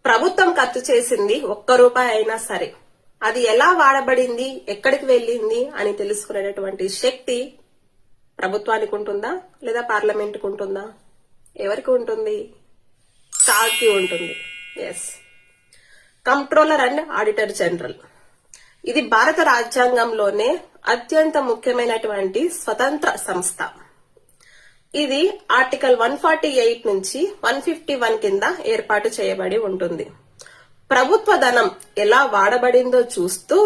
ప్రభుత్వం ఖర్చు చేసింది ₹1 అయినా సరే అది ఎలా వాడబడింది, ఎక్కడికి వెళ్ళింది అని తెలుసుకునేటటువంటి శక్తి ప్రభుత్వానికి ఉంటుందా లేదా పార్లమెంట్కి ఉంటుందా? ఎవరికి ఉంటుంది? కాకి ఉంటుంది. Yes, controller and auditor general. ఇది భారత రాజ్యాంగంలోనే అత్యంత ముఖ్యమైనటువంటి స్వతంత్ర సంస్థ. ఇది ఆర్టికల్ 148 నుంచి 151 కింద ఏర్పాటు చేయబడి ఉంటుంది. ప్రభుత్వ ధనం ఎలా వాడబడిందో చూస్తూ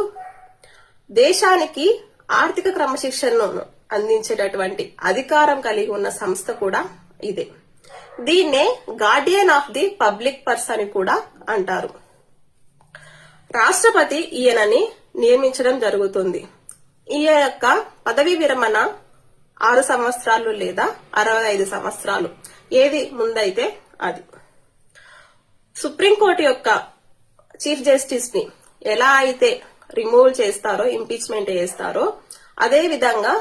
దేశానికి ఆర్థిక క్రమశిక్షణను అందించేటటువంటి అధికారం కలిగి ఉన్న సంస్థ కూడా ఇదే. దీన్నే Guardian of the public purse అని కూడా అంటారు. రాష్ట్రపతి ఈయనని నియమించడం జరుగుతుంది. ఈయన యొక్క పదవీ విరమణ 6 సంవత్సరాలు లేదా 65 సంవత్సరాలు, ఏది ముందైతే అది. సుప్రీంకోర్టు యొక్క చీఫ్ జస్టిస్ ని ఎలా అయితే రిమూవ్ చేస్తారో, ఇంపీచ్మెంట్ చేస్తారో, అదే విధంగా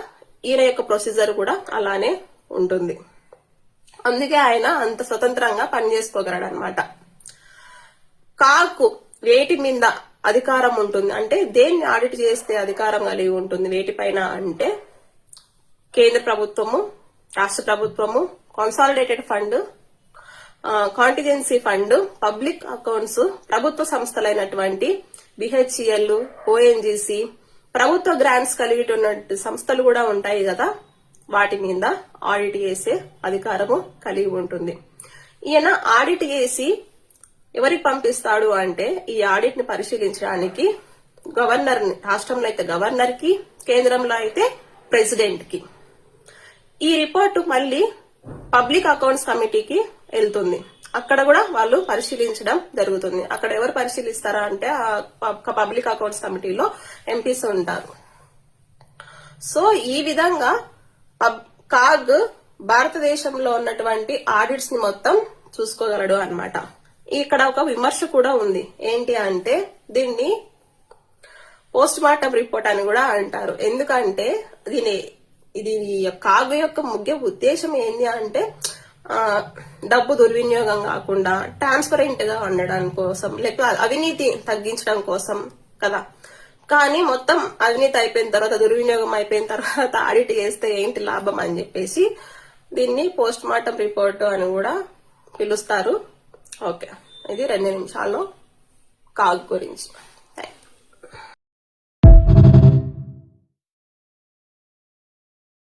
ఈయన యొక్క ప్రొసీజర్ కూడా అలానే ఉంటుంది. అందుకే ఆయన అంత స్వతంత్రంగా పనిచేసుకోగలడు అనమాట. కాకు వేటి మీద అధికారం ఉంటుంది అంటే, దేన్ని ఆడిట్ చేస్తే అధికారం కలిగి ఉంటుంది వేటిపైన అంటే, కేంద్ర ప్రభుత్వము, రాష్ట్ర ప్రభుత్వము, consolidated fund, contingency fund, public accounts, ప్రభుత్వ సంస్థలైనటువంటి బిహెచ్ఈఎల్, ఓఎన్జీసీ, ప్రభుత్వ గ్రాంట్స్ కలిగి ఉన్న సంస్థలు కూడా ఉంటాయి కదా, వాటి మీద ఆడిట్ చేసే అధికారము కలిగి ఉంటుంది. ఈయన ఆడిట్ చేసి ఎవరికి పంపిస్తాడు అంటే, ఈ ఆడిట్ ని పరిశీలించడానికి గవర్నర్ ని, రాష్ట్రంలో అయితే గవర్నర్ కి, కేంద్రంలో అయితే ప్రెసిడెంట్ కి. ఈ రిపోర్టు మళ్ళీ పబ్లిక్ అకౌంట్స్ కమిటీకి వెళ్తుంది. అక్కడ కూడా వాళ్ళు పరిశీలించడం జరుగుతుంది. అక్కడ ఎవరు పరిశీలిస్తారా అంటే, పబ్లిక్ అకౌంట్స్ కమిటీలో ఎంపీస్ ఉంటారు. సో ఈ విధంగా కాగ్ భారతదేశంలో ఉన్నటువంటి ఆడిట్స్ ని మొత్తం చూసుకోగలడు అన్నమాట. ఇక్కడ ఒక విమర్శ కూడా ఉంది. ఏంటి అంటే, దీన్ని పోస్ట్ మార్టం రిపోర్ట్ అని కూడా అంటారు. ఎందుకంటే ఇది కాగ్ యొక్క ముఖ్య ఉద్దేశం ఏంటి అంటే, డబ్బు దుర్వినియోగం కాకుండా ట్రాన్స్పరెంట్ గా ఉండడం కోసం, లేకపోతే అవినీతి తగ్గించడం కోసం కదా. కానీ మొత్తం అవినీతి అయిపోయిన తర్వాత, దుర్వినియోగం అయిపోయిన తర్వాత ఆడిట్ చేస్తే ఏంటి లాభం అని చెప్పేసి దీన్ని పోస్ట్ మార్టం రిపోర్ట్ అని కూడా పిలుస్తారు. ఓకే, ఇది 2 నిమిషాల్లో కాగ్ గురించి.